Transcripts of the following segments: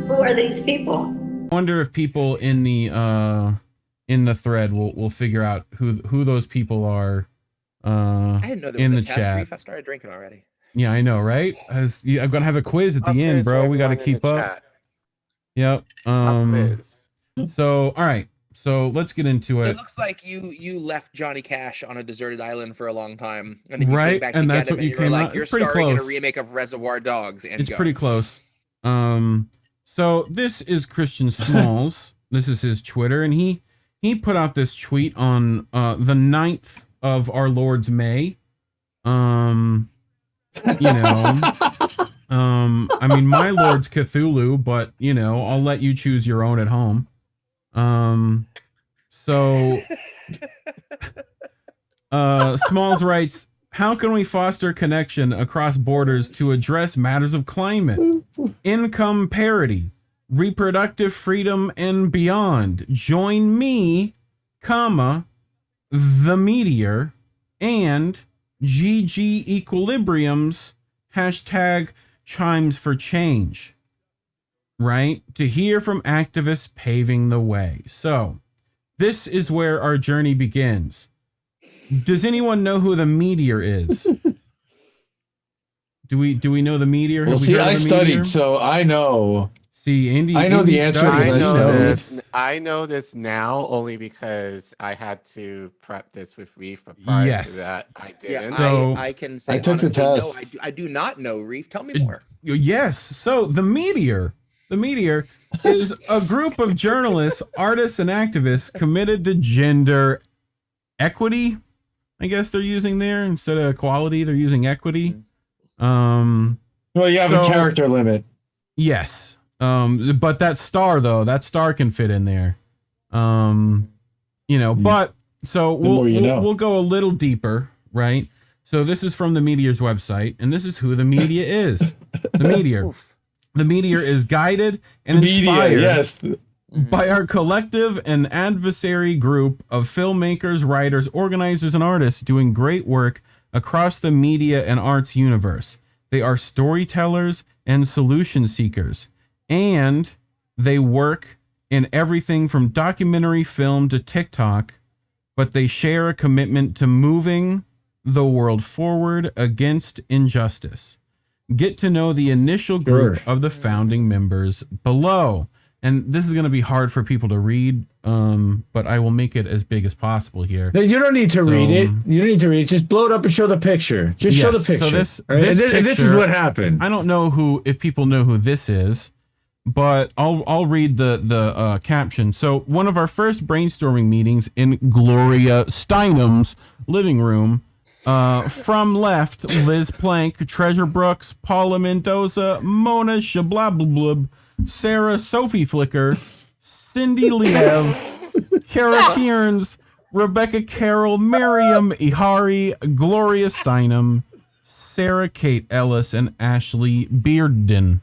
Who are these people? I wonder if people in the thread will figure out who those people are. I didn't know there in was the a test chat. Reef. I started drinking already. Yeah, I know, right? I'm gonna have a quiz at the end, bro. We got to keep up. Chat. Yep. So, all right. So let's get into it. It looks like you left Johnny Cash on a deserted island for a long time, and then you Right, came back and to that's get him, what and you you were came like, out- you're it's pretty starring in a close. remake of Reservoir Dogs. And It's go. pretty close. So this is Christian Smalls. This is his Twitter, and he put out this tweet on the 9th of our Lord's May. You know, I mean, my Lord's Cthulhu, but you know, I'll let you choose your own at home. So Smalls writes, how can we foster connection across borders to address matters of climate, income parity, reproductive freedom, and beyond? Join me, comma, the Meteor, and GG Equilibrium's hashtag Chimes for Change, right? To hear from activists paving the way. So this is where our journey begins. Does anyone know who the Meteor is? Do we know the Meteor? Well, see, I studied, so I know. See, Indy. I know the answer. I know this now only because I had to prep this with Reef, but prior to that, I didn't. Yeah, I can say I took the honestly, test. No, I do not know, Reef. Tell me more. Yes. So the Meteor is a group of journalists, artists, and activists committed to gender equity. I guess they're using there instead of equality. They're using equity. Well, you have a character limit. Yes. But that star can fit in there. You know, but so we'll go a little deeper, right? So this is from the Meteor's website, and this is who the media is. The Meteor. The Meteor is guided and inspired by our collective and adversary group of filmmakers, writers, organizers, and artists doing great work across the media and arts universe. They are storytellers and solution seekers, and they work in everything from documentary film to TikTok, but they share a commitment to moving the world forward against injustice. Get to know the initial group of the founding members below. And this is going to be hard for people to read, but I will make it as big as possible here. No, you don't need to read it. You don't need to read it. Just blow it up and show the picture. Just show the picture. So this is what happened. I don't know if people know who this is, but I'll read the caption. So one of our first brainstorming meetings in Gloria Steinem's living room. From left, Liz Plank, Treasure Brooks, Paula Mendoza, Mona Shablablub, Sarah Sophie Flicker, Cindy Liev, Kara Kearns, Rebecca Carroll, Miriam Ihari, Gloria Steinem, Sarah Kate Ellis, and Ashley Bearden.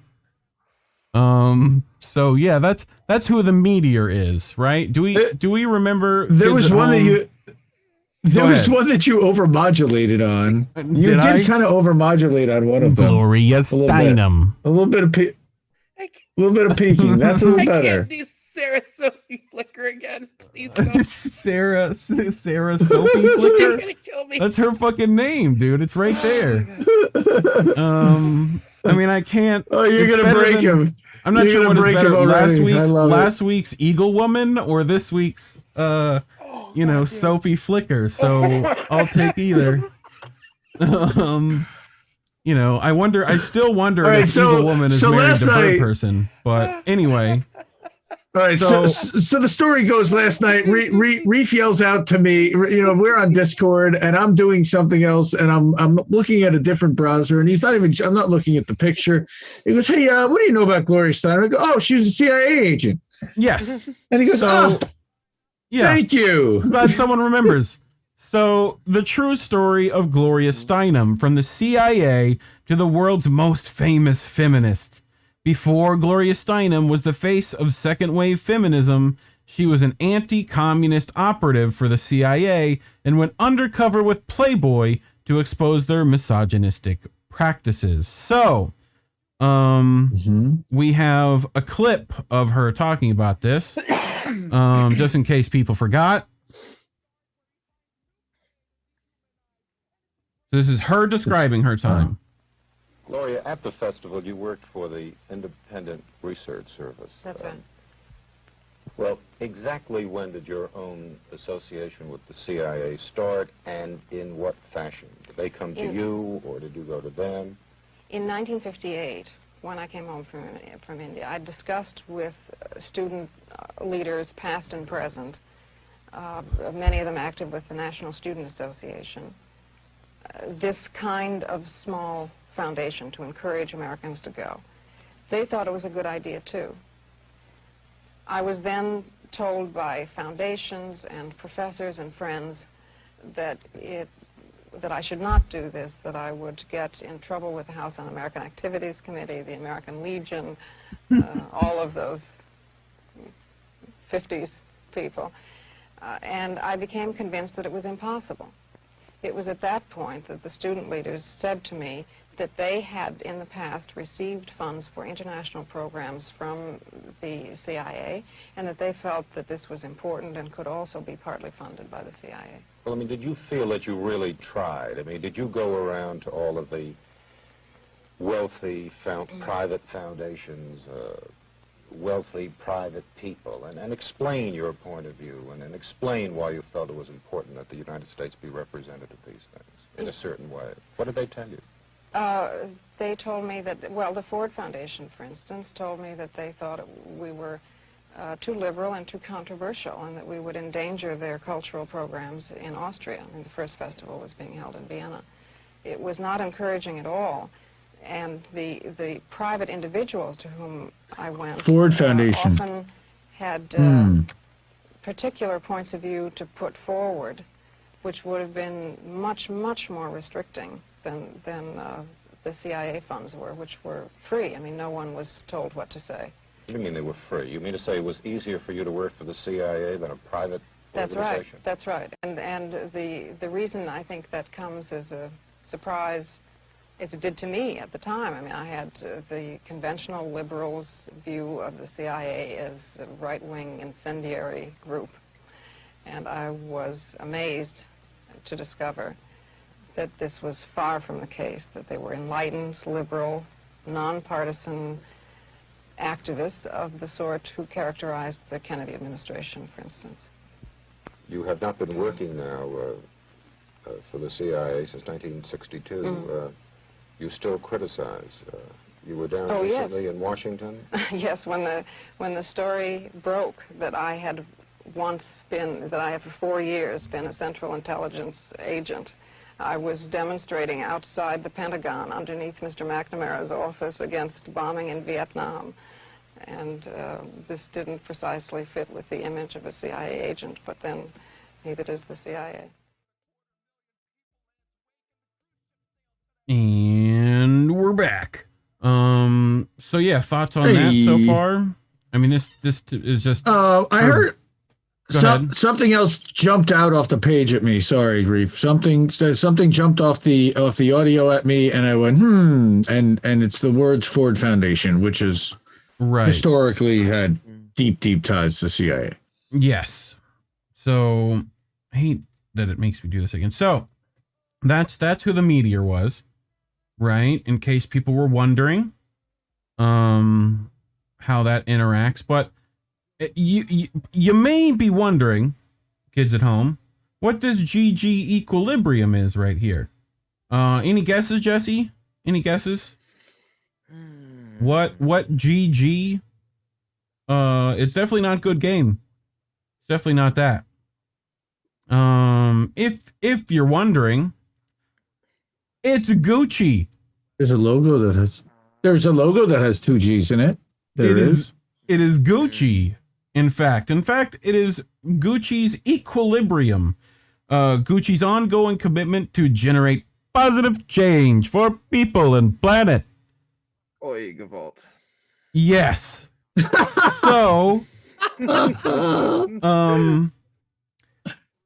So yeah, that's who the Meteor is, right? Do we remember? There was one that you. There was one that you overmodulated on. You did kind of overmodulate on one of them. Gloria Steinem. A little bit of peeking. That's a little better. I can't do Sarah Sophie Flicker again. Please don't. Sarah Sophie Flicker. You're gonna kill me. That's her fucking name, dude. It's right there. I mean, I can't. Oh, you're gonna break him. I'm not sure what is better. Last week's Eagle Woman or this week's Sophie Flicker. So I'll take either. I still wonder if Eagle Woman is married to Bird Person. But anyway. All right, so the story goes last night. Reef yells out to me. We're on Discord, and I'm doing something else, and I'm looking at a different browser, and I'm not looking at the picture. He goes, "Hey, what do you know about Gloria Steinem?" I go, "Oh, she was a CIA agent." Yes, and he goes, "Oh, yeah, thank you." Glad someone remembers. So the true story of Gloria Steinem, from the CIA to the world's most famous feminist. Before Gloria Steinem was the face of second-wave feminism, she was an anti-communist operative for the CIA and went undercover with Playboy to expose their misogynistic practices. So, we have a clip of her talking about this, just in case people forgot. This is her describing her time. Gloria, at the festival, you worked for the Independent Research Service. That's right. Well, exactly when did your own association with the CIA start, and in what fashion? Did they come to you, or did you go to them? In 1958, when I came home from India, I discussed with student leaders, past and present, many of them active with the National Student Association, this kind of small foundation to encourage Americans to go. They thought it was a good idea, too. I was then told by foundations and professors and friends that I should not do this, that I would get in trouble with the House Un-American Activities Committee, the American Legion, all of those 50s people. And I became convinced that it was impossible. It was at that point that the student leaders said to me that they had in the past received funds for international programs from the CIA, and that they felt that this was important and could also be partly funded by the CIA. Well, I mean, did you feel that you really tried? I mean, did you go around to all of the wealthy private foundations, wealthy private people, and explain your point of view, and explain why you felt it was important that the United States be represented at these things in a certain way? What did they tell you? They told me that, well, the Ford Foundation, for instance, told me that they thought we were too liberal and too controversial, and that we would endanger their cultural programs in Austria. I mean, the first festival was being held in Vienna. It was not encouraging at all. And the private individuals to whom I went Ford Foundation often had particular points of view to put forward, which would have been much, much more restricting than the CIA funds were, which were free. I mean, no one was told what to say. What do you mean they were free? You mean to say it was easier for you to work for the CIA than a private organization? That's right. And the reason I think that comes as a surprise, as it did to me at the time. I mean, I had the conventional liberals' view of the CIA as a right-wing incendiary group, and I was amazed to discover that this was far from the case, that they were enlightened, liberal, nonpartisan activists of the sort who characterized the Kennedy administration, for instance. You have not been working now for the CIA since 1962. You still criticize. You were down recently in Washington? Yes, when the story broke that I had once been, that I had for 4 years been a Central Intelligence agent, I was demonstrating outside the Pentagon underneath Mr. McNamara's office against bombing in Vietnam. And this didn't precisely fit with the image of a CIA agent, but then neither does the CIA. And we're back. So yeah, thoughts on that so far? I mean, this is just. I heard something else jumped out off the page at me. Sorry, Reef. Something jumped off the audio at me, and I went and it's the words Ford Foundation, which is historically had deep ties to CIA. Yes. So I hate that it makes me do this again. So that's who the meteor was. Right, in case people were wondering how that interacts, but you may be wondering, kids at home, what this GG equilibrium is right here. Any guesses, Jesse? Any guesses? What GG? It's definitely not good game. It's definitely not that. If you're wondering, it's Gucci. There's a logo that has 2 G's in it. It is Gucci. In fact, it is Gucci's equilibrium. Gucci's ongoing commitment to generate positive change for people and planet. Oi, Gavolt. Yes. So,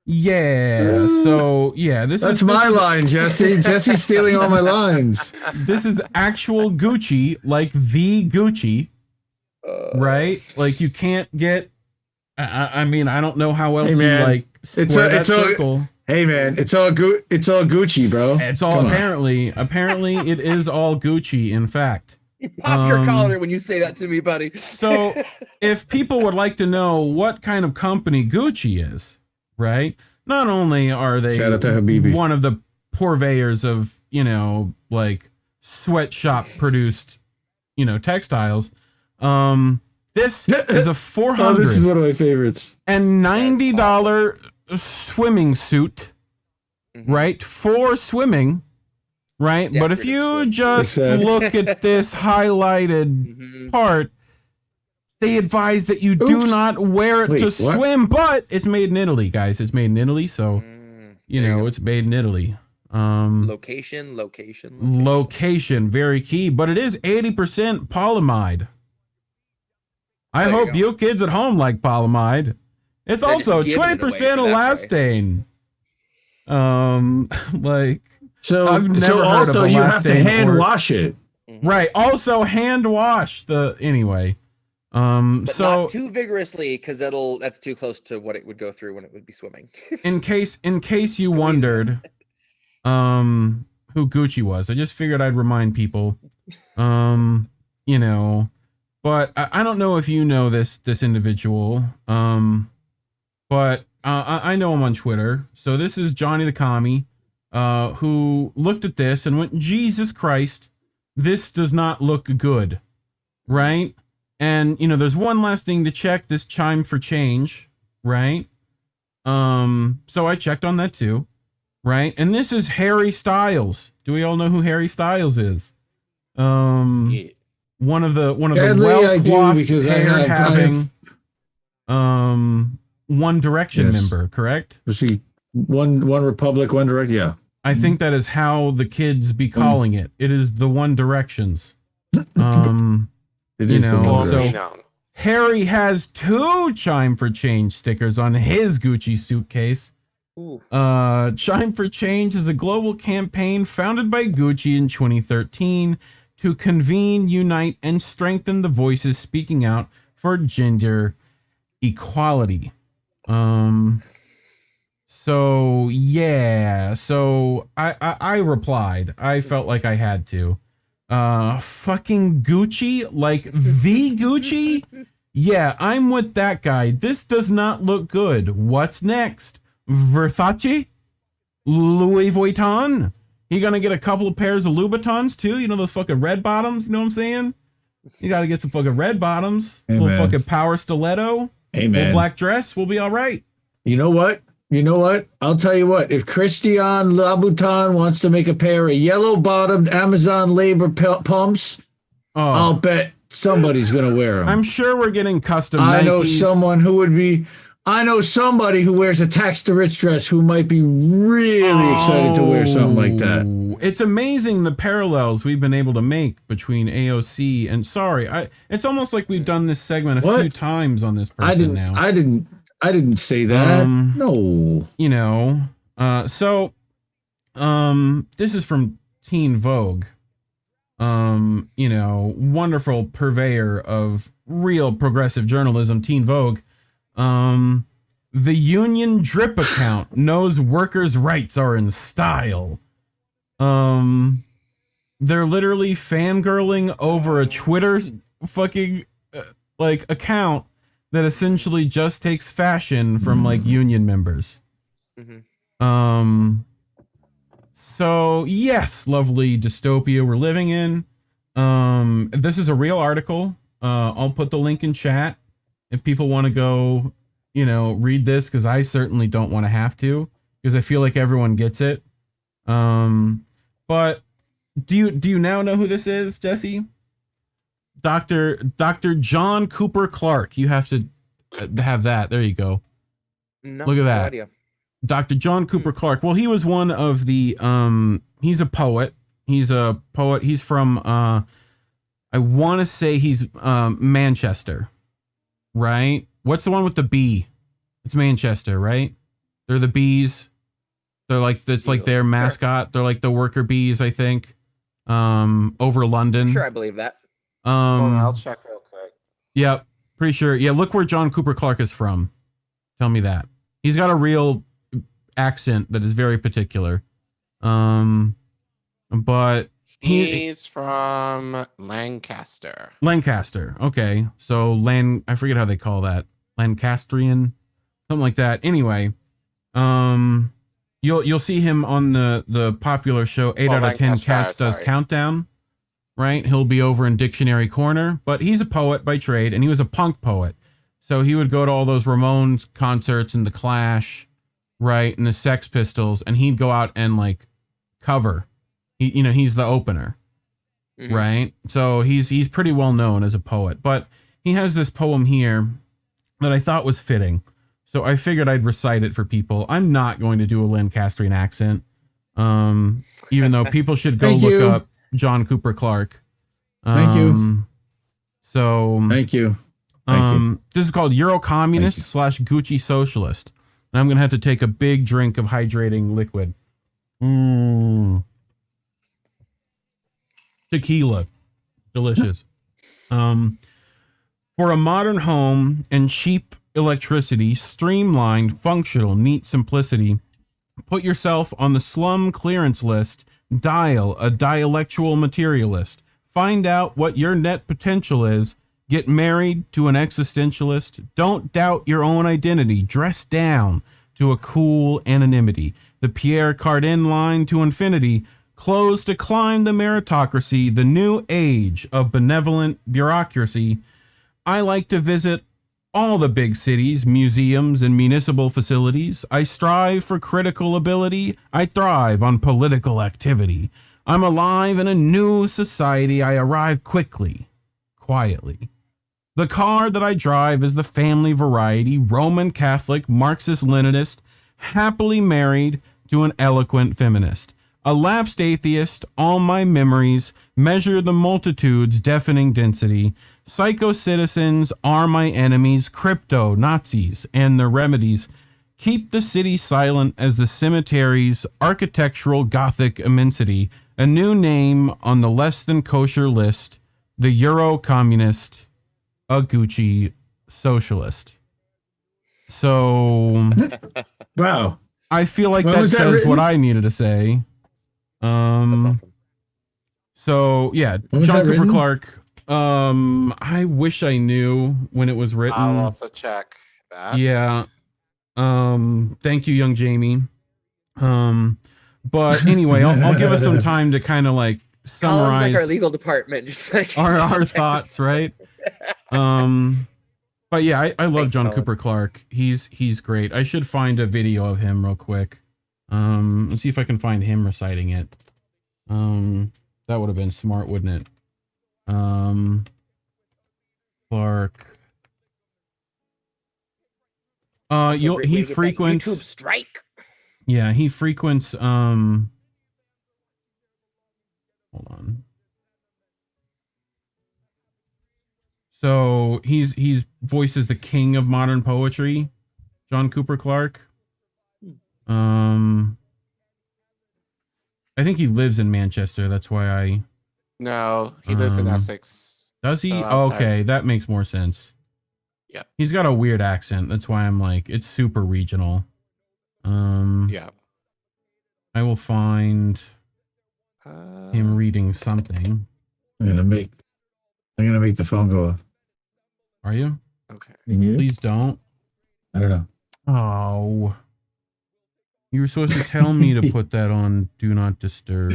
Yeah. So yeah, That's my line, Jesse. Jesse's stealing all my lines. This is actual Gucci, like the Gucci, right? Like you can't get. I mean, I don't know how else you like square that circle. Hey man, it's all Gucci, bro. It's all apparently it is all Gucci. In fact, you pop your collar when you say that to me, buddy. So, if people would like to know what kind of company Gucci is, right? Not only are they shout out to Habibi, one of the purveyors of like sweatshop produced textiles. This is a $400. Oh, this is one of my favorites. And $90 swimming suit, right? For swimming, right? But if you just look at this highlighted part, they advise that you do not wear it to swim, but it's made in Italy, guys. It's made in Italy, so it's made in Italy. Location, very key, but it is 80% polyamide. I hope you kids at home like polyamide. It's also 20% elastane. I've never heard of elastane. You have to hand wash it. Right. Also hand wash anyway. But not too vigorously, because that's too close to what it would go through when it would be swimming. in case you wondered who Gucci was, I just figured I'd remind people. But I don't know if you know this individual. But I know him on Twitter. So this is Johnny the Commie, who looked at this and went, Jesus Christ, this does not look good, right? And, there's one last thing to check, this chime for change, right? So I checked on that too, right? And this is Harry Styles. Do we all know who Harry Styles is? One of the well-coiffed hair having One Direction member, correct? Was he One Republic, One Direction? Yeah. I think that is how the kids be calling it. It is the One Directions. It is the One Direction. So Harry has 2 Chime for Change stickers on his Gucci suitcase. Chime for Change is a global campaign founded by Gucci in 2013 to convene, unite, and strengthen the voices speaking out for gender equality. So I replied. I felt like I had to. Fucking Gucci, like the Gucci? Yeah, I'm with that guy. This does not look good. What's next? Versace? Louis Vuitton? He gonna get a couple of pairs of Louboutins too? Those fucking red bottoms? You know what I'm saying? You gotta get some fucking red bottoms. Hey, little fucking power stiletto. Hey, man. Little black dress. We'll be all right. You know what? I'll tell you what. If Christian Louboutin wants to make a pair of yellow-bottomed Amazon labor pumps, I'll bet somebody's gonna wear them. I'm sure we're getting custom. I know Nikes. somebody who wears a tax the rich dress who might be really excited to wear something like that. It's amazing the parallels we've been able to make between AOC and it's almost like we've done this segment a few times on this person now. I didn't say that. No. This is from Teen Vogue. Wonderful purveyor of real progressive journalism, Teen Vogue. The Union Drip account knows workers' rights are in style. They're literally fangirling over a Twitter fucking account that essentially just takes fashion from union members. So yes, lovely dystopia we're living in. This is a real article. I'll put the link in chat if people want to go, read this, because I certainly don't want to have to, because I feel like everyone gets it. But do you now know who this is, Jesse? Dr. John Cooper Clarke. You have to have that. There you go. Look at that. No, Dr. John Cooper Clarke. Well, he was one of the he's a poet. He's from I want to say he's Manchester. Right? What's the one with the B? It's Manchester, right? They're the bees. They're like, it's like their mascot. Sure. They're like the worker bees, I think. Over London. Sure, I believe that. I'll check real quick. Yeah, pretty sure. Yeah, look where John Cooper Clarke is from. Tell me that. He's got a real accent that is very particular. But he's from Lancaster. Lancaster. Okay. So I forget how they call that. Lancastrian, something like that. Anyway, you'll see him on the popular show 8 out of 10 Cats Does Countdown, right? He'll be over in Dictionary Corner, but he's a poet by trade, and he was a punk poet. So he would go to all those Ramones concerts and the Clash, right, and the Sex Pistols, and he'd go out and like cover. He's the opener, right? So he's pretty well known as a poet, but he has this poem here that I thought was fitting. So I figured I'd recite it for people. I'm not going to do a Lancastrian accent, even though people should go look up John Cooper Clarke. Thank you. So thank you. This is called Euro Communist / Gucci Socialist. And I'm going to have to take a big drink of hydrating liquid. Tequila. Delicious. For a modern home and cheap electricity, streamlined, functional, neat simplicity, put yourself on the slum clearance list, dial a dialectual materialist, find out what your net potential is, get married to an existentialist, don't doubt your own identity, dress down to a cool anonymity, the Pierre Cardin line to infinity, clothes to climb the meritocracy, the new age of benevolent bureaucracy. I like to visit all the big cities, museums, and municipal facilities. I strive for critical ability. I thrive on political activity. I'm alive in a new society. I arrive quickly, quietly. The car that I drive is the family variety, Roman Catholic, Marxist-Leninist, happily married to an eloquent feminist. A lapsed atheist, all my memories measure the multitude's deafening density. Psycho-citizens are my enemies, crypto-Nazis and their remedies. Keep the city silent as the cemetery's architectural Gothic immensity. A new name on the less than kosher list, the Euro Communist, a Gucci Socialist. So, wow. I feel like that says what I needed to say. That's awesome. So yeah, John Cooper Clarke. I wish I knew when it was written. I'll also check that. Yeah. Thank you, young Jamie. But anyway, I'll give us some time to kind of like summarize. Colin's like our legal department, just like our thoughts, right? But yeah, I love John Cooper Clarke. He's great. I should find a video of him real quick. Let's see if I can find him reciting it. That would have been smart, wouldn't it? Clarke. He frequents YouTube strike. Yeah, he frequents hold on. So he's voices the king of modern poetry, John Cooper Clarke. I think he lives in Manchester. That's why No, he lives in Essex. Does he? So okay, that makes more sense. Yeah. He's got a weird accent. That's why I'm like, it's super regional. Yeah. I will find him reading something. I'm gonna make the phone go off. Are you? Okay. Please don't. I don't know. Oh. You were supposed to tell me to put that on Do Not Disturb.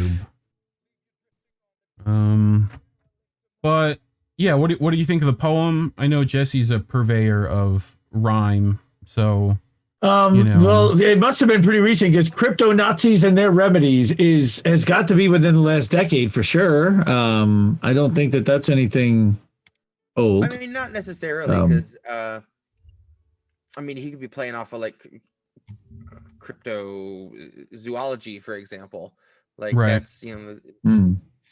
But yeah, what do you think of the poem? I know Jesse's a purveyor of rhyme, so well, it must have been pretty recent because crypto Nazis and their remedies has got to be within the last decade for sure. I don't think that's anything old. I mean, not necessarily, because I mean, he could be playing off of like crypto zoology, for example. Like that's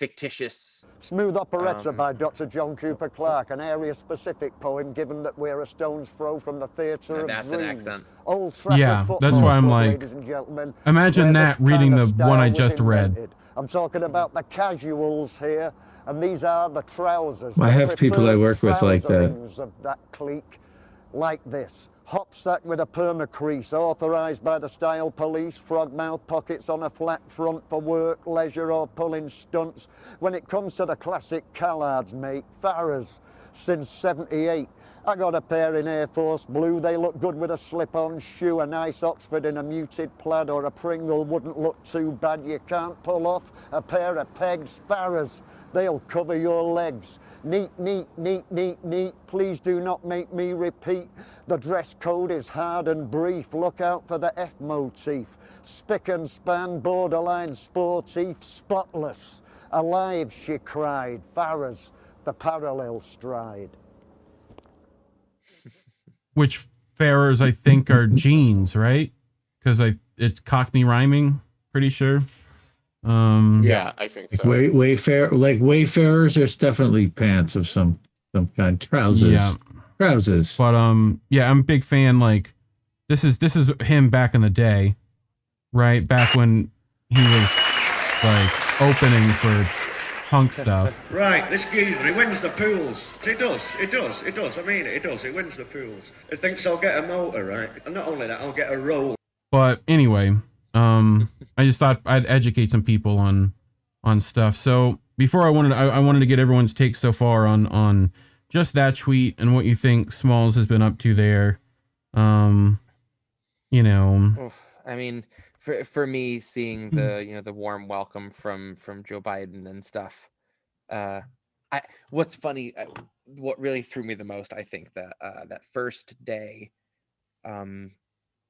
fictitious. Smooth Operetta by Dr. John Cooper Clarke, an area-specific poem given that we're a stone's throw from the theatre of that's dreams. an accent. Old Trafford Yeah, football that's why I'm club, like, ladies and gentlemen, imagine where that this reading kind the of style one I was just read. invented. I'm talking about the casuals here, and these are the trousers. I have people I work with like that. Of that clique, like this. Hop sack with a perma-crease, authorised by the style police, frog-mouth pockets on a flat front for work, leisure or pulling stunts. When it comes to the classic Callards, mate, Farrers, since 78. I got a pair in Air Force Blue, they look good with a slip-on shoe. A nice Oxford in a muted plaid or a Pringle wouldn't look too bad. You can't pull off a pair of pegs, Farrers, they'll cover your legs. Neat, neat, neat, neat, neat, please do not make me repeat. The dress code is hard and brief, look out for the F motif. Spick and span, borderline sportif, spotless. Alive, she cried, Farrers, the parallel stride. Which Farrers, I think, are jeans, right? Because it's Cockney rhyming, pretty sure. Yeah, I think so. Wayfarers, there's definitely pants of some kind, trousers. Yeah. Trousers. But yeah, I'm a big fan. Like, this is him back in the day, right? Back when he was like opening for punk stuff. Right, this geezer, he wins the pools. It does. I mean, it does. He wins the pools. He thinks I'll get a motor, right? And not only that, I'll get a roll. But anyway, I just thought I'd educate some people on stuff. So before I wanted to get everyone's take so far on just that tweet and what you think Smalls has been up to there. You know, I mean, for me, seeing the the warm welcome from Joe Biden and stuff. What's funny, what really threw me the most, I think that that first day,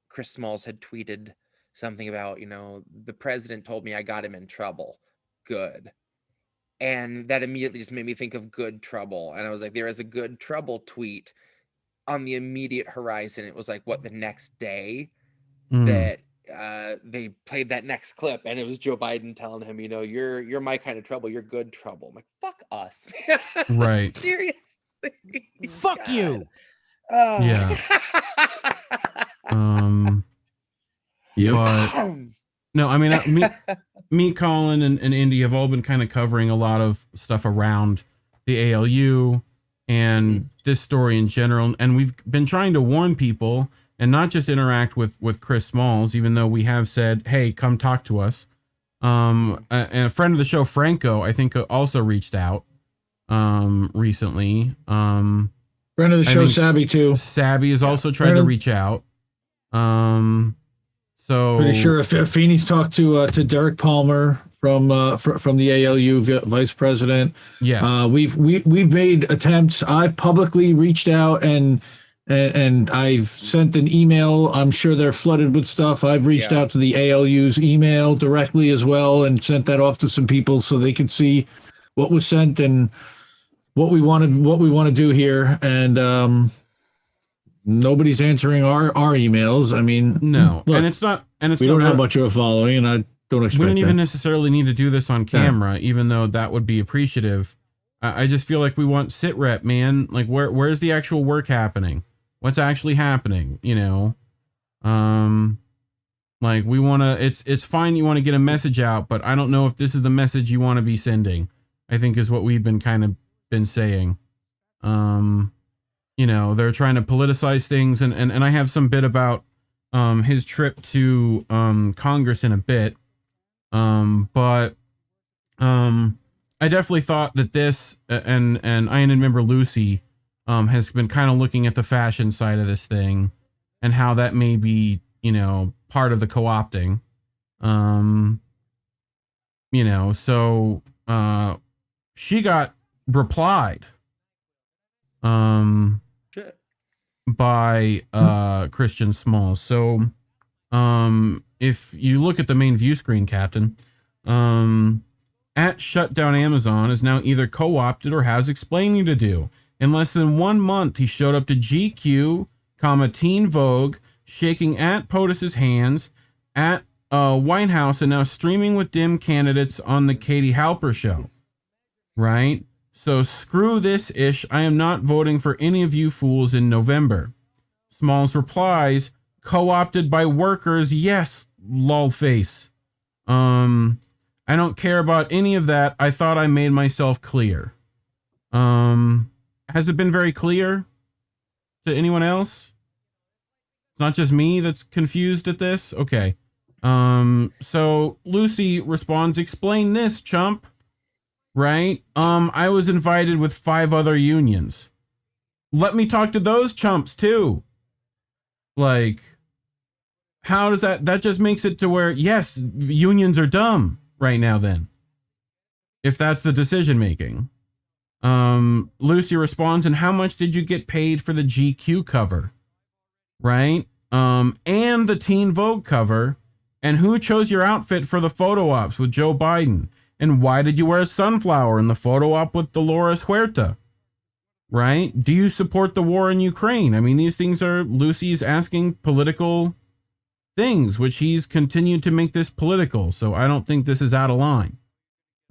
Chris Smalls had tweeted something about, the president told me I got him in trouble. Good. And that immediately just made me think of good trouble. And I was like, there is a good trouble tweet on the immediate horizon. It was like, the next day that they played that next clip, and it was Joe Biden telling him, you're my kind of trouble. You're good trouble. I'm like, fuck us. Right. Seriously. Fuck God. You. Yeah. Yep. But no, I mean, me, Collin, and Indy have all been kind of covering a lot of stuff around the ALU and this story in general. And we've been trying to warn people and not just interact with Chris Smalls, even though we have said, hey, come talk to us. And a friend of the show, Franco, I think also reached out recently. Friend of the show, Sabby, too. Sabby has also tried to reach out. So pretty sure if Feeney's talked to Derek Palmer from the ALU vice president. Yes. We've made attempts. I've publicly reached out and I've sent an email. I'm sure they're flooded with stuff. I've reached out to the ALU's email directly as well and sent that off to some people so they could see what was sent and what we want to do here. And nobody's answering our emails. I mean, no, look, we don't have much of a following, and I don't expect we don't even necessarily need to do this on camera, even though that would be appreciative. I just feel like we want sit rep, man. Like where's the actual work happening? What's actually happening? Like we want to. It's fine. You want to get a message out, but I don't know if this is the message you want to be sending. I think is what we've been saying. They're trying to politicize things, and I have some bit about his trip to Congress in a bit. But I definitely thought that this and Ian and member Lucy has been kind of looking at the fashion side of this thing and how that may be, part of the co-opting. So she got replied by Christian Smalls. So if you look at the main view screen, Captain, at Shutdown Amazon is now either co-opted or has explaining to do. In less than 1 month, he showed up to GQ, Teen Vogue, shaking at POTUS's hands, at White House, and now streaming with dim candidates on the Katie Halper show. right? So screw this ish. I am not voting for any of you fools in November. Smalls replies, co-opted by workers. Yes, lol face. I don't care about any of that. I thought I made myself clear. Has it been very clear to anyone else? It's not just me that's confused at this. Okay. So Lucy responds, explain this, chump. Right? I was invited with 5 other unions. Let me talk to those chumps too. Like, how does that just makes it to where, yes, unions are dumb right now then. If that's the decision making. Lucy responds, and how much did you get paid for the GQ cover? Right? And the Teen Vogue cover. And who chose your outfit for the photo ops with Joe Biden? And why did you wear a sunflower in the photo op with Dolores Huerta? Right? Do you support the war in Ukraine? I mean, these things are Lucy's asking political things, which he's continued to make this political. So I don't think this is out of line.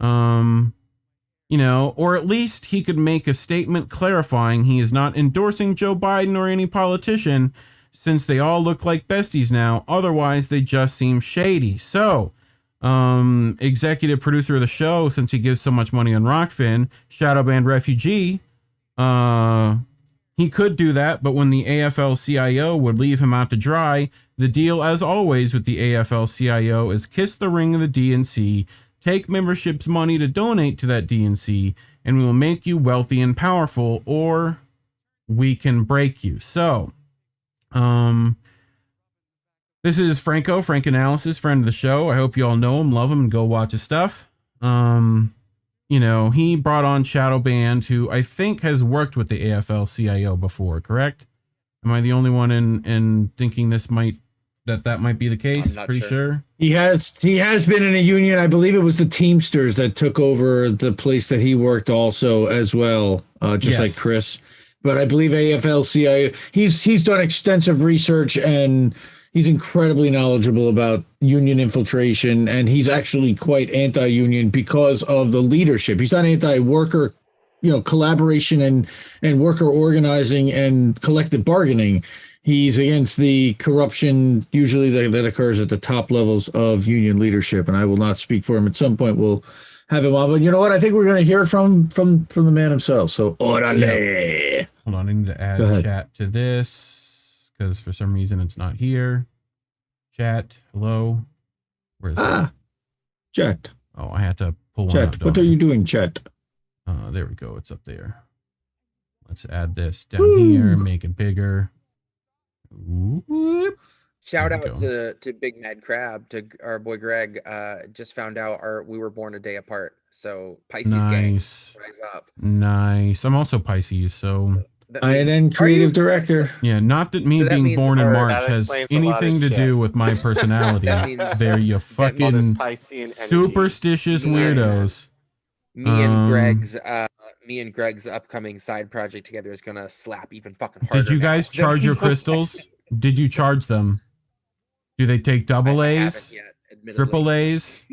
You know, or at least he could make a statement clarifying he is not endorsing Joe Biden or any politician, since they all look like besties now. Otherwise, they just seem shady. So, executive producer of the show, since he gives so much money on Rockfin, Shadow Band Refugee, he could do that, but when the AFL-CIO would leave him out to dry, the deal, as always, with the AFL-CIO is kiss the ring of the DNC, take membership's money to donate to that DNC, and we will make you wealthy and powerful, or we can break you. So, this is Frank Analysis, friend of the show. I hope you all know him, love him, and go watch his stuff. You know, he brought on Shadow Band, who I think has worked with the AFL-CIO before, correct? Am I the only one in thinking that might be the case? I'm not Pretty sure. He has been in a union. I believe it was the Teamsters that took over the place that he worked also as well, just like Chris. But I believe AFL-CIO, he's done extensive research and he's incredibly knowledgeable about union infiltration, and he's actually quite anti-union because of the leadership. He's not anti-worker, collaboration and worker organizing and collective bargaining. He's against the corruption usually that occurs at the top levels of union leadership, and I will not speak for him. At some point, we'll have him on. But you know what? I think we're going to hear it from the man himself. So, orale. Hold on, I need to add chat to this because for some reason it's not here. Chat, hello. Where's that? Chat. Oh, I had to pull one Chat. up. What are you doing, chat? There we go. It's up there. Let's add this down here, make it bigger. Whoop. Shout out to Big Mad Crab, to our boy Greg. Just found out we were born a day apart. So Pisces gang, rise up. Nice. I'm also Pisces, so INN creative director. Yeah, not that me being born in March has anything to do with my personality. They're you fucking superstitious weirdos. Me and Greg's upcoming side project together is gonna slap even fucking harder. Did you guys charge your crystals? Did you charge them? Do they take double A's? Triple A's?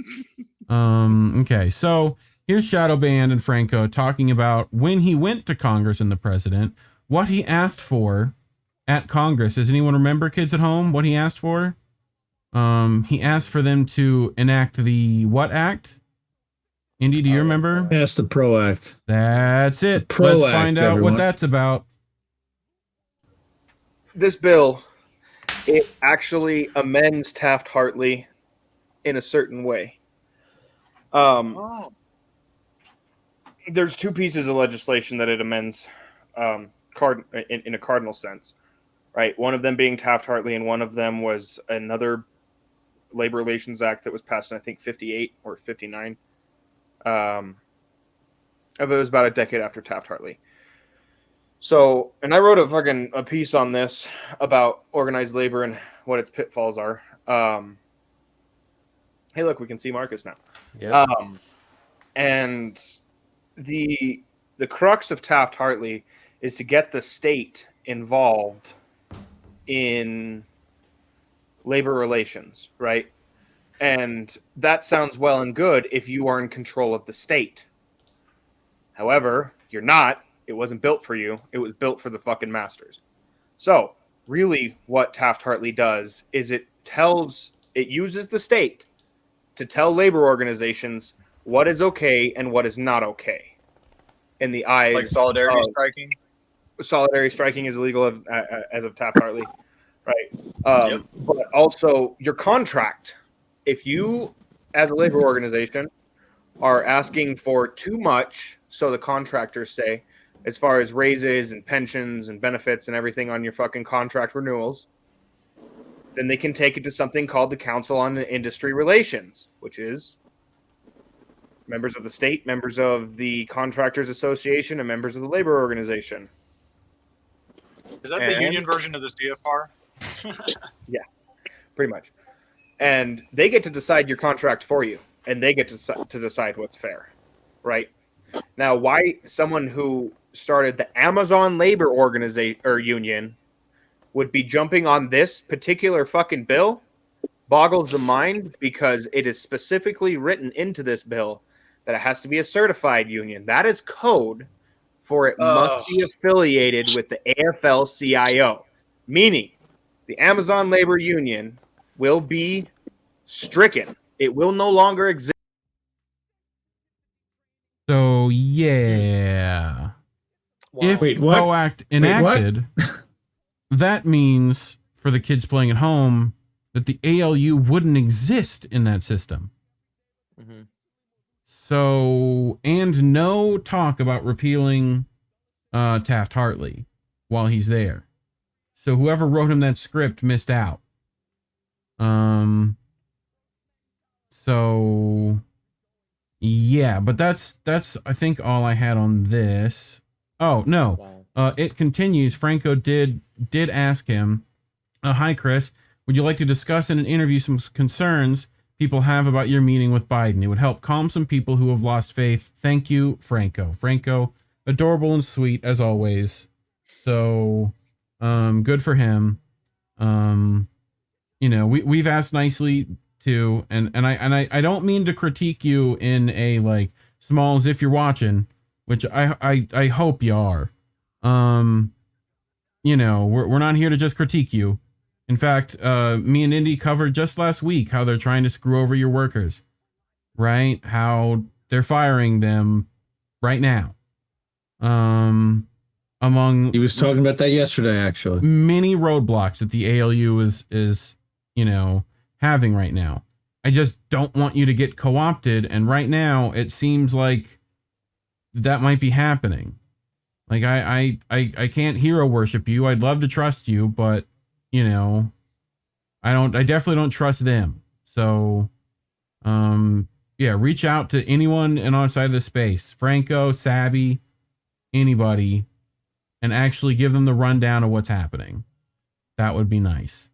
Okay, so here's Shadow Band and Franco talking about when he went to Congress and the president, what he asked for at Congress. Does anyone remember, kids at home, what he asked for? He asked for them to enact the what act? Indy, do you remember? Yes, the PRO Act. That's it. PRO Let's find out what that's about. This bill, it actually amends Taft-Hartley in a certain way. There's 2 pieces of legislation that it amends in a cardinal sense, right? One of them being Taft-Hartley, and one of them was another Labor Relations Act that was passed in, I think, 58 or 59. It was about a decade after Taft-Hartley. So, and I wrote a piece on this about organized labor and what its pitfalls are. Hey, look, we can see Marcus now. Yeah. And the crux of Taft-Hartley is to get the state involved in labor relations, right? And that sounds well and good if you are in control of the state. However, you're not. It wasn't built for you. It was built for the fucking masters. So, really, what Taft-Hartley does is it uses the state to tell labor organizations what is okay and what is not okay in the eyes like solidarity striking. Solidarity striking is illegal as of Taft-Hartley, right? But also your contract. If you, as a labor organization, are asking for too much, so the contractors say, as far as raises and pensions and benefits and everything on your fucking contract renewals, then they can take it to something called the Council on Industry Relations, which is members of the state, members of the Contractors Association, and members of the labor organization. Is that the union version of the CFR? Yeah, pretty much. And they get to decide your contract for you, and they get to decide what's fair, right? Now, why someone who started the Amazon Labor Organization or Union would be jumping on this particular fucking bill boggles the mind, because it is specifically written into this bill that it has to be a certified union. That is code for it must be affiliated with the AFL-CIO, meaning the Amazon Labor Union will be stricken. It will no longer exist. So, yeah. If PRO Act enacted, that means for the kids playing at home that the ALU wouldn't exist in that system. Mm-hmm. So, and no talk about repealing Taft-Hartley while he's there. So whoever wrote him that script missed out. So yeah, but that's I think all I had on this. Oh no, it continues. Franco did ask him, "Hi Chris, would you like to discuss in an interview some concerns people have about your meeting with Biden? It would help calm some people who have lost faith. Thank you, Franco." Franco, adorable and sweet as always. So, good for him. You know, we've asked nicely too, and I don't mean to critique you in a like Smalls if you're watching, which I hope you are. You know, we're not here to just critique you. In fact, me and Indy covered just last week how they're trying to screw over your workers, right? How they're firing them right now. Among he was talking about that yesterday, actually. Many roadblocks that the ALU is you know having right now. I just don't want you to get co-opted, and right now it seems like that might be happening. Like I can't hero worship you. I'd love to trust you, but you know, I definitely don't trust them. So, yeah, reach out to anyone on our side of the space, Franco, Sabby, anybody, and actually give them the rundown of what's happening. That would be nice.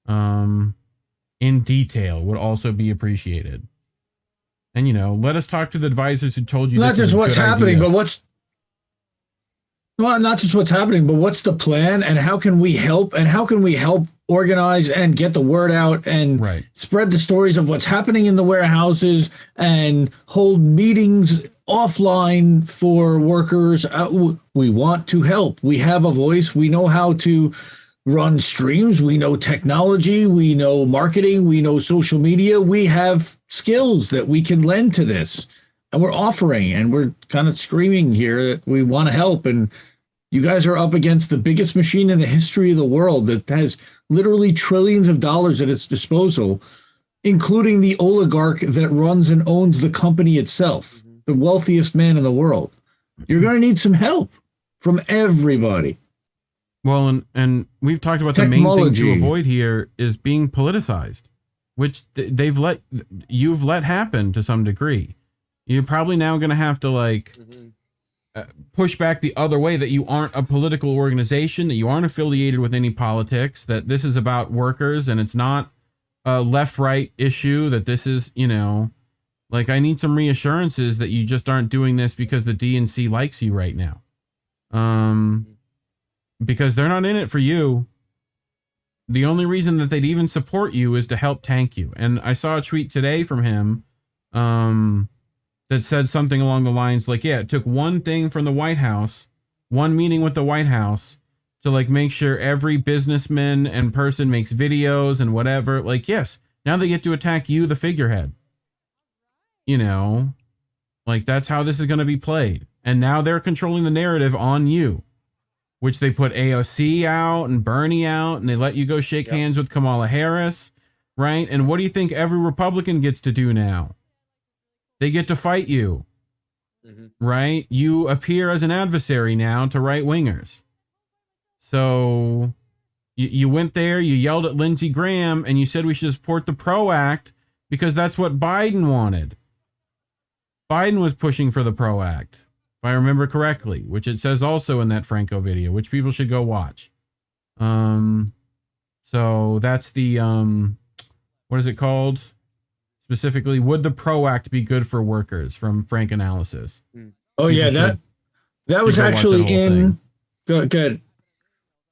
In detail would also be appreciated. And, you know, let us talk to the advisors who told you not this just what's happening, idea. but not just what's happening, but what's the plan, and how can we help, and how can we help organize and get the word out and spread the stories of what's happening in the warehouses and hold meetings offline for workers. We want to help. We have a voice. We know how to run streams. We know technology. We know marketing. We know social media. We have skills that we can lend to this. And we're offering, and we're kind of screaming here that we want to help. And you guys are up against the biggest machine in the history of the world that has literally trillions of dollars at its disposal, including the oligarch that runs and owns the company itself, the wealthiest man in the world. You're going to need some help from everybody. Well, and we've talked about the main thing to avoid here is being politicized, which you've let happen to some degree. You're probably now going to have to push back the other way, that you aren't a political organization, that you aren't affiliated with any politics, that this is about workers and it's not a left-right issue, that this is, you know, like I need some reassurances that you just aren't doing this because the DNC likes you right now. Because they're not in it for you. The only reason that they'd even support you is to help tank you. And I saw a tweet today from him, that said something along the lines like, yeah, it took one thing from the White House, one meeting with the White House, to like make sure every businessman and person makes videos and whatever. Like, yes, now they get to attack you, the figurehead. You know, like that's how this is going to be played. And now they're controlling the narrative on you, which they put AOC out and Bernie out, and they let you go shake hands with Kamala Harris, right? And what do you think every Republican gets to do now? They get to fight you, right? You appear as an adversary now to right-wingers. So you went there, you yelled at Lindsey Graham, and you said we should support the PRO Act because that's what Biden wanted. Biden was pushing for the PRO Act, if I remember correctly, which it says also in that Franco video, which people should go watch. So that's the, what is it called? Specifically, would the PRO Act be good for workers from Frank Analysis? Oh, yeah, that was actually in, good.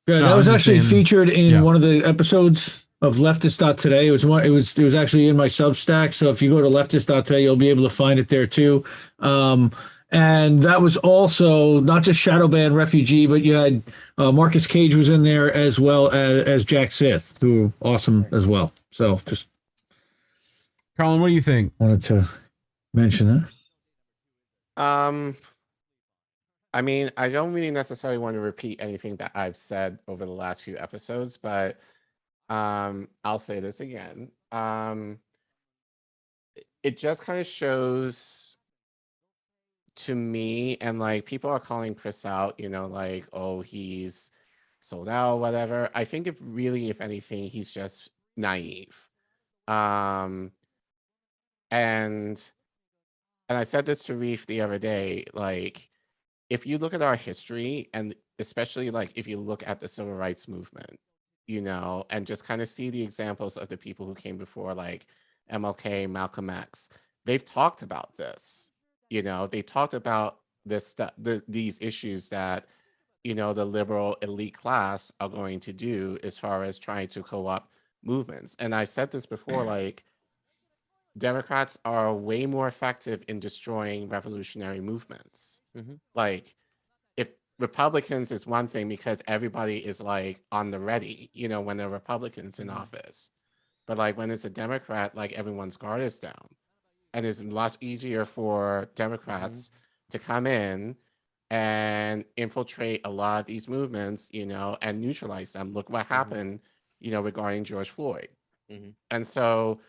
No, that was actually featured in one of the episodes of Leftist.today. It was actually in my Substack. So if you go to Leftist.today, you'll be able to find it there too. And that was also not just shadow ban refugee, but you had Marcus Cage was in there as well as Jack Sith, who are awesome as well. So just Collin, what do you think? Wanted to mention that. I mean, I don't really necessarily want to repeat anything that I've said over the last few episodes, but I'll say this again. It just kind of shows to me, and like people are calling Chris out, you know, like, oh, he's sold out, whatever. I think if anything, he's just naive. And I said this to Reef the other day, like, if you look at our history, and especially like if you look at the civil rights movement, you know, and just kind of see the examples of the people who came before, like MLK, Malcolm X, they've talked about this, you know, they talked about this stuff, these issues that, you know, the liberal elite class are going to do as far as trying to co-opt movements. And I've said this before, like, Democrats are way more effective in destroying revolutionary movements. Like, if Republicans is one thing because everybody is like on the ready, you know, when the Republicans in office, but like when it's a Democrat, like everyone's guard is down, and it's much easier for Democrats to come in and infiltrate a lot of these movements, you know, and neutralize them. Look what happened, you know, regarding George Floyd. And so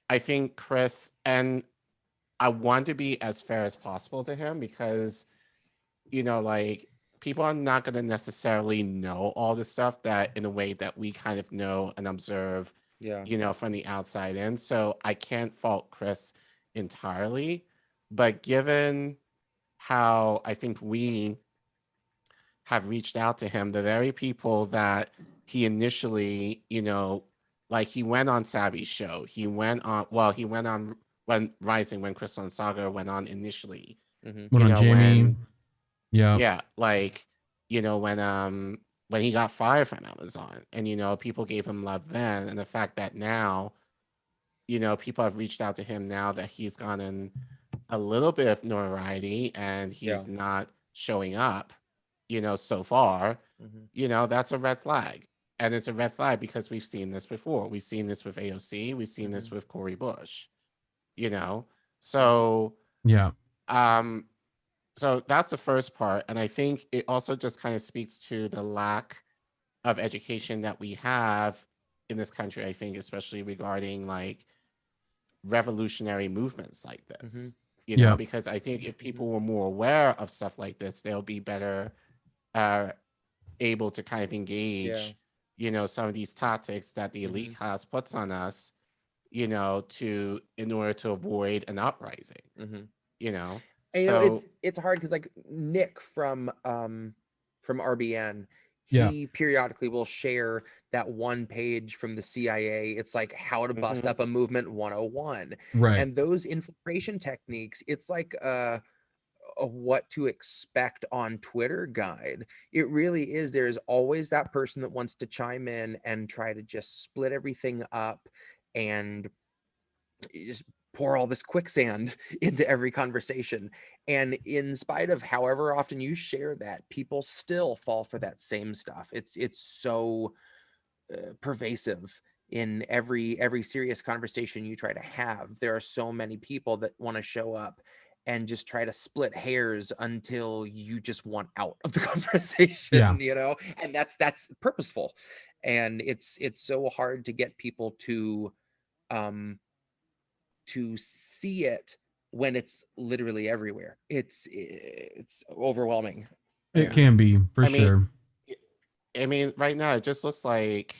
I think Chris, and I want to be as fair as possible to him because, you know, like people are not going to necessarily know all the stuff that in a way that we kind of know and observe, you know, from the outside in. So I can't fault Chris entirely, but given how I think we have reached out to him, the very people that he initially, you know, like he went on Sabby's show, he went on when Rising, when Crystal and Saga went on initially, Went on Jamie. Yeah, like, you know, when he got fired from Amazon, and you know, people gave him love then, and the fact that now, you know, people have reached out to him now that he's gotten a little bit of notoriety and he's not showing up, you know, so far, you know, that's a red flag. And it's a red flag because we've seen this before. We've seen this with AOC, we've seen this with Cori Bush, you know. So so that's the first part. And I think it also just kind of speaks to the lack of education that we have in this country, I think, especially regarding like revolutionary movements like this, you know, because I think if people were more aware of stuff like this, they'll be better able to kind of engage, you know, some of these tactics that the elite class puts on us, you know, in order to avoid an uprising, you know. And, you know, it's hard because like Nick from RBN, he periodically will share that one page from the CIA. It's like how to bust up a movement 101. Right. And those infiltration techniques, it's like a what to expect on Twitter guide. It really is. There's always that person that wants to chime in and try to just split everything up and just pour all this quicksand into every conversation. And in spite of however often you share that, people still fall for that same stuff. It's so pervasive in every serious conversation you try to have. There are so many people that want to show up and just try to split hairs until you just want out of the conversation, you know, and that's purposeful. And it's so hard to get people to see it when it's literally everywhere. It's overwhelming. It can be, for sure. I mean, right now it just looks like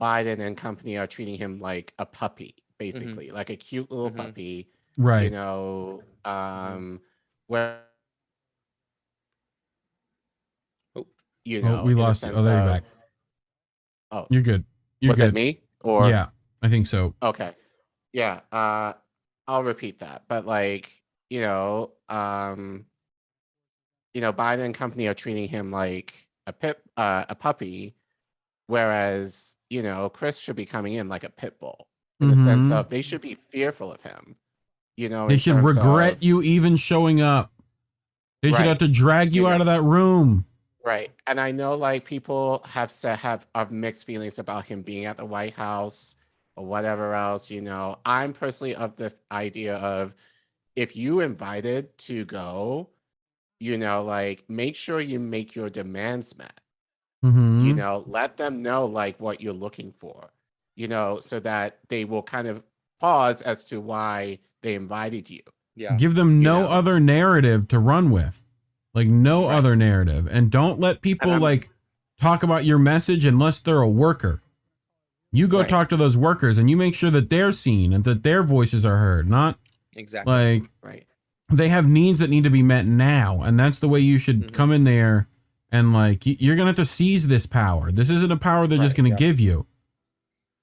Biden and company are treating him like a puppy, basically, like a cute little puppy, right? You know, where you know, we lost you. Oh, there you're back. Oh, you're good. You're was good. that me? Or yeah, I think so. Okay, yeah. I'll repeat that, but like, you know, Biden and company are treating him like a puppy, whereas, you know, Chris should be coming in like a pit bull in the sense of they should be fearful of him. You know, they should regret you even showing up. They should have to drag you out of that room. Right. And I know like people have mixed feelings about him being at the White House or whatever else, you know. I'm personally of the idea of, if you invited to go, you know, like, make sure you make your demands met. You know, let them know like what you're looking for, you know, so that they will kind of pause as to why they invited you. Yeah. Give them no other narrative to run with, like no other narrative. And don't let people like talk about your message unless they're a worker. You go talk to those workers and you make sure that they're seen and that their voices are heard, not like they have needs that need to be met now. And that's the way you should come in there. And like, you're going to have to seize this power. This isn't a power they're just going to give you.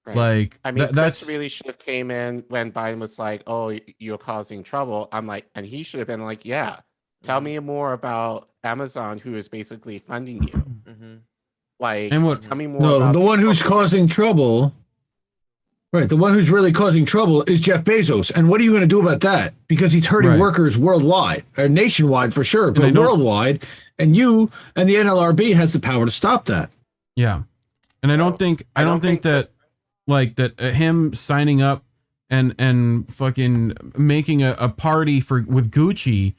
Like, I mean, Chris really should have came in when Biden was like, "Oh, you're causing trouble." I'm like, and he should have been like, "Yeah, tell me more about Amazon, who is basically funding you." Like, and tell me more. No, about the one who's causing trouble. Right, the one who's really causing trouble is Jeff Bezos. And what are you going to do about that? Because he's hurting workers worldwide, or nationwide for sure, but worldwide. And you and the NLRB has the power to stop that. Yeah, and I don't think that like that him signing up and fucking making a party with Gucci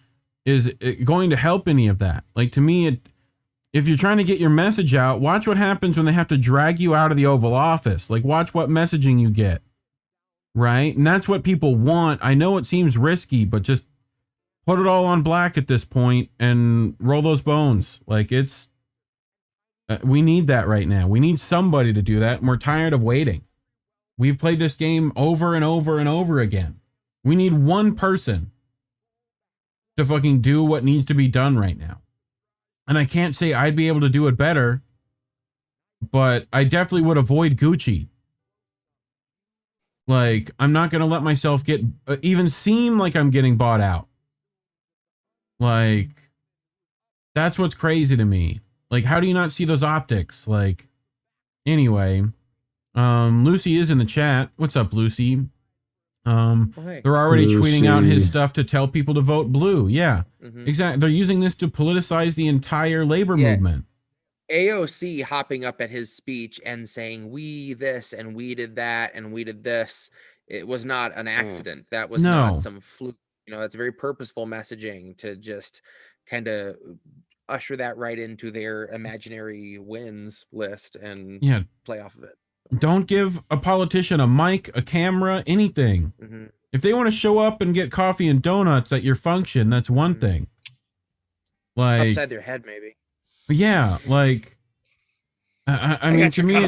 is going to help any of that. Like, to me, if you're trying to get your message out, watch what happens when they have to drag you out of the Oval Office. Like, watch what messaging you get. Right? And that's what people want. I know it seems risky, but just put it all on black at this point and roll those bones. Like, it's, we need that right now. We need somebody to do that. And we're tired of waiting. We've played this game over and over and over again. We need one person to fucking do what needs to be done right now. And I can't say I'd be able to do it better, but I definitely would avoid Gucci. Like, I'm not going to let myself get even seem like I'm getting bought out. Like, that's what's crazy to me. Like, how do you not see those optics? Like, anyway, Lucy is in the chat. What's up, Lucy? They're already tweeting out his stuff to tell people to vote blue. Yeah, exactly. They're using this to politicize the entire labor movement. AOC hopping up at his speech and saying, "We this and we did that and we did this." It was not an accident. That was not some fluke. You know, that's very purposeful messaging to just kind of usher that right into their imaginary wins list and play off of it. Don't give a politician a mic, a camera, anything. If they want to show up and get coffee and donuts at your function, that's one thing. Like, upside their head, maybe. Yeah, like, I mean, to me,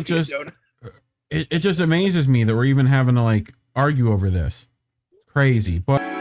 it just amazes me that we're even having to like argue over this. Crazy, but.